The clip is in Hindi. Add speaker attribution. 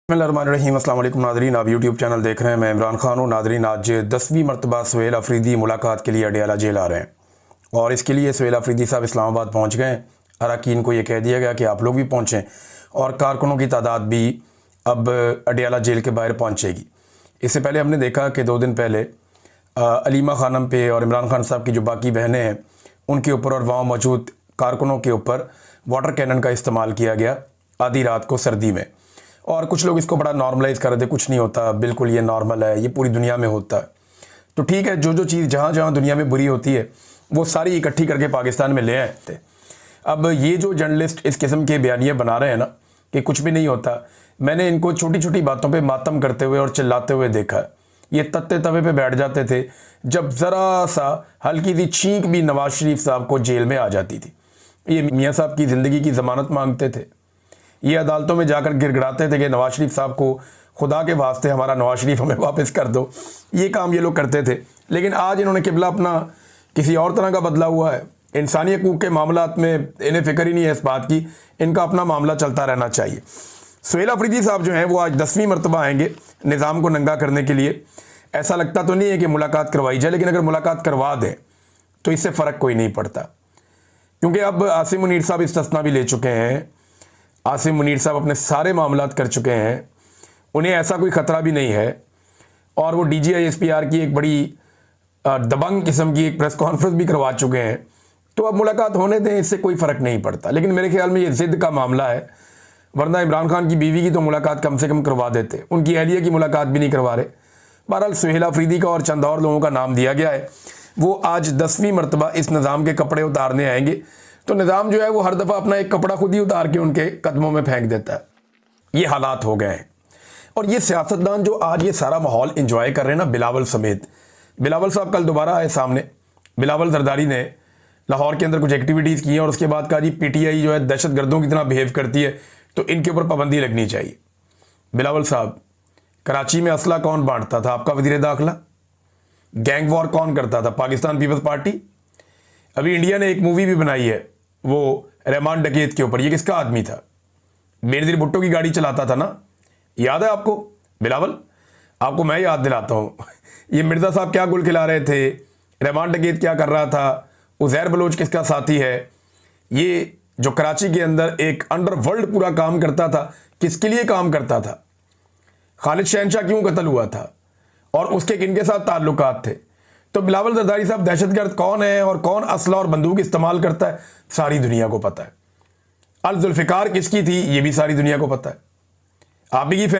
Speaker 1: बिस्मिल्लाहिर्रहमानिर्रहीम। अस्सलाम वालेकुम नाज़रीन, आप यूट्यूब चैनल देख रहे हैं। मैं इमरान खान हूँ। नाज़रीन, आज 10वीं मरतबा सुहेल अफरीदी मुलाकात के लिए अडियाला जेल आ रहे हैं और इसके लिए सुहेल अफरीदी साहब इस्लामाबाद पहुँच गए। अरकान को ये कह दिया गया कि आप लोग भी पहुँचें और कारकुनों की तादाद भी अब अडियाला जेल के बाहर पहुँचेगी। इससे पहले हमने देखा कि 2 दिन पहले अलीमा खानम पे और इमरान खान साहब की जो बाकी बहनें हैं उनके ऊपर और वहाँ मौजूद कारकुनों के ऊपर वाटर कैनन का इस्तेमाल किया गया आधी रात को सर्दी में। और कुछ लोग इसको बड़ा नॉर्मलाइज़ कर रहे थे, कुछ नहीं होता, बिल्कुल ये नॉर्मल है, ये पूरी दुनिया में होता है। तो ठीक है, जो चीज़ जहाँ जहाँ दुनिया में बुरी होती है वो सारी इकट्ठी करके पाकिस्तान में ले आए थे। अब ये जो जर्नलिस्ट इस किस्म के बयानियाँ बना रहे हैं ना कि कुछ भी नहीं होता, मैंने इनको छोटी छोटी बातों पे मातम करते हुए और चिल्लाते हुए देखा है। ये तत्ते तवे पे बैठ जाते थे जब ज़रा सा हल्की सी छींक भी नवाज शरीफ साहब को जेल में आ जाती थी। ये मियाँ साहब की ज़िंदगी की ज़मानत मांगते थे, ये अदालतों में जाकर गिड़गिड़ाते थे कि नवाज शरीफ साहब को खुदा के वास्ते हमारा नवाज शरीफ हमें वापस कर दो। ये काम ये लोग करते थे। लेकिन आज इन्होंने किबला अपना किसी और तरह का बदला हुआ है। इंसानी हकूक़ के मामलात में इन्हें फ़िक्र ही नहीं है इस बात की, इनका अपना मामला चलता रहना चाहिए। सुहेल अफरीदी साहब जो हैं वो आज 10वीं मरतबा आएंगे निज़ाम को नंगा करने के लिए। ऐसा लगता तो नहीं है कि मुलाकात करवाई जाए, लेकिन अगर मुलाकात करवा दें तो इससे फ़र्क कोई नहीं पड़ता, क्योंकि अब आसिम मुनीर साहब इस्तिस्ना भी ले चुके हैं। आसिम मुनीर साहब अपने सारे मामलात कर चुके हैं, उन्हें ऐसा कोई ख़तरा भी नहीं है। और वो DGI-SPR की एक बड़ी दबंग किस्म की एक प्रेस कॉन्फ्रेंस भी करवा चुके हैं। तो अब मुलाकात होने दें, इससे कोई फ़र्क नहीं पड़ता। लेकिन मेरे ख्याल में ये ज़िद का मामला है, वरना इमरान खान की बीवी की तो मुलाकात कम से कम करवा देते, उनकी अहलिया की मुलाकात भी नहीं करवा रहे। बहरहाल सुहेल अफरीदी का और चंद और लोगों का नाम दिया गया है। वो आज 10वीं मरतबा इस निज़ाम के कपड़े उतारने आएंगे। तो निज़ाम जो है वो हर दफ़ा अपना एक कपड़ा खुद ही उतार के उनके कदमों में फेंक देता है। ये हालात हो गए हैं। और ये सियासतदान जो आज ये सारा माहौल इंजॉय कर रहे हैं ना, बिलावल समेत, बिलावल साहब कल दोबारा आए सामने। बिलावल जरदारी ने लाहौर के अंदर कुछ एक्टिविटीज़ की हैं और उसके बाद कहा जी PTI जो है दहशत गर्दों की तरह बिहेव करती है, तो इनके ऊपर पाबंदी लगनी चाहिए। बिलावल साहब, कराची में असला कौन बांटता था? आपका वज़ीर दाखिला। गैंग वॉर कौन करता था? पाकिस्तान पीपल्स पार्टी। अभी इंडिया ने एक मूवी भी बनाई है वो रहमान डकैत के ऊपर। ये किसका आदमी था? बेनज़ीर भुट्टो की गाड़ी चलाता था ना, याद है आपको? बिलावल, आपको मैं याद दिलाता हूँ ये मिर्ज़ा साहब क्या गुल खिला रहे थे, रहमान डकैत क्या कर रहा था, उज़ैर बलोच किसका साथी है। ये जो कराची के अंदर एक अंडरवर्ल्ड पूरा काम करता था, किसके लिए काम करता था? खालिद शहनशाह क्यों कत्ल हुआ था और उसके किनके साथ ताल्लुकात थे? तो बिलावल जरदारी साहब दहशतगर्द कौन है और कौन असला और बंदूक इस्तेमाल करता है, सारी दुनिया को पता है। अल जुल्फ़िकार किसकी थी, ये भी सारी दुनिया को पता है। आप ही की